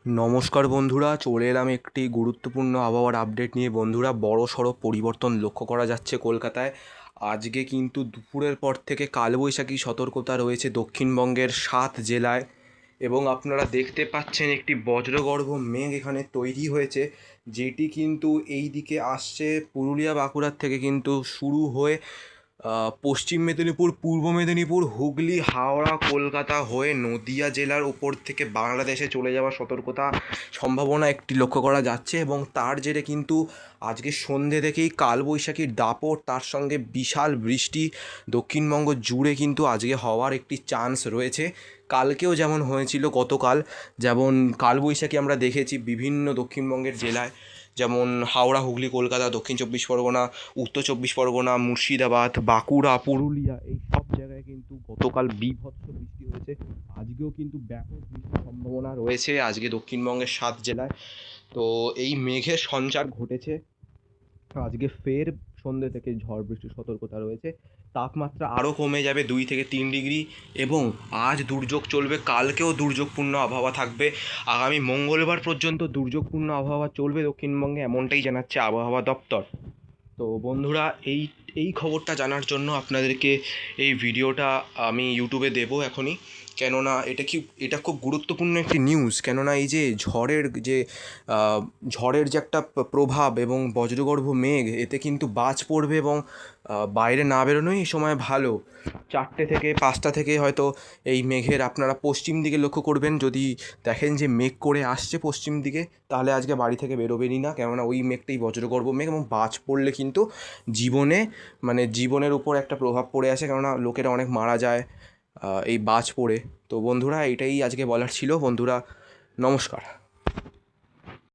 নমস্কার বন্ধুরা, চলে এলাম একটি গুরুত্বপূর্ণ আবহাওয়ার আপডেট নিয়ে। বন্ধুরা, বড়সড় পরিবর্তন লক্ষ্য করা যাচ্ছে কলকাতায়। আজকে কিন্তু দুপুরের পর থেকে কালবৈশাখী সতর্কতা রয়েছে দক্ষিণবঙ্গের 7 জেলায়। এবং আপনারা দেখতে পাচ্ছেন একটি বজ্রগর্ভ মেঘ এখানে তৈরি হয়েছে, যেটি কিন্তু এই দিকে আসছে পুরুলিয়া বাঁকুড়ার থেকে কিন্তু শুরু হয়ে পশ্চিম মেদিনীপুর, পূর্ব মেদিনীপুর, হুগলি, হাওড়া, কলকাতা হয়ে নদিয়া জেলার উপর থেকে বাংলাদেশে চলে যাওয়ার সতর্কতা সম্ভাবনা একটি লক্ষ্য করা যাচ্ছে। এবং তার জেরে কিন্তু আজকে সন্ধ্যে থেকেই কালবৈশাখীর দাপট, তার সঙ্গে বিশাল বৃষ্টি দক্ষিণবঙ্গ জুড়ে কিন্তু আজকে হওয়ার একটি চান্স রয়েছে। কালকেও যেমন হয়েছিল, গতকাল যেমন কালবৈশাখী আমরা দেখেছি বিভিন্ন দক্ষিণবঙ্গের জেলায়, যেমন হাওড়া, হুগলি, কলকাতা, দক্ষিণ চব্বিশ পরগনা, উত্তর চব্বিশ পরগনা, মুর্শিদাবাদ, বাঁকুড়া, পুরুলিয়া, এই সব জায়গায় কিন্তু গতকাল বীভৎস বৃষ্টি হয়েছে। আজকেও কিন্তু ব্যাপক বৃষ্টির সম্ভাবনা রয়েছে আজকে দক্ষিণবঙ্গের 7 জেলায়। তো এই মেঘের সঞ্চার ঘটেছে। আজকে ফের সন্ধ্যে থেকে ঝড় বৃষ্টির সতর্কতা রয়েছে। তাপমাত্রা আরও কমে যাবে 2 থেকে 3 ডিগ্রি। এবং আজ দুর্যোগ চলবে, কালকেও দুর্যোগপূর্ণ আবহাওয়া থাকবে, আগামী মঙ্গলবার পর্যন্ত দুর্যোগপূর্ণ আবহাওয়া চলবে দক্ষিণবঙ্গে, এমনটাই জানাচ্ছে আবহাওয়া দপ্তর। তো বন্ধুরা, এই এই খবরটা জানার জন্য আপনাদেরকে এই ভিডিওটা আমি ইউটিউবে দেবো এখনই, কেননা এটা খুব গুরুত্বপূর্ণ একটি নিউজ। কেননা এই যে ঝড়ের যে একটা প্রভাব এবং বজ্রগর্ভ মেঘ, এতে কিন্তু বাজ পড়বে এবং বাইরে না বেরোনোই এই সময় ভালো। 4টে থেকে 5টা থেকে হয়তো এই মেঘের আপনারা পশ্চিম দিকে লক্ষ্য করবেন। যদি দেখেন যে মেঘ করে আসছে পশ্চিম দিকে, তাহলে আজকে বাড়ি থেকে বেরোবেনই না, কেননা ওই মেঘটাই বজ্রগর্ভ মেঘ। এবং বাজ পড়লে কিন্তু জীবনের উপর একটা প্রভাব পড়ে আসে, কেননা লোকেরা অনেক মারা যায় এই বাজ পড়ে। তো বন্ধুরা, এটাই আজকে বলার ছিল। বন্ধুরা, নমস্কার।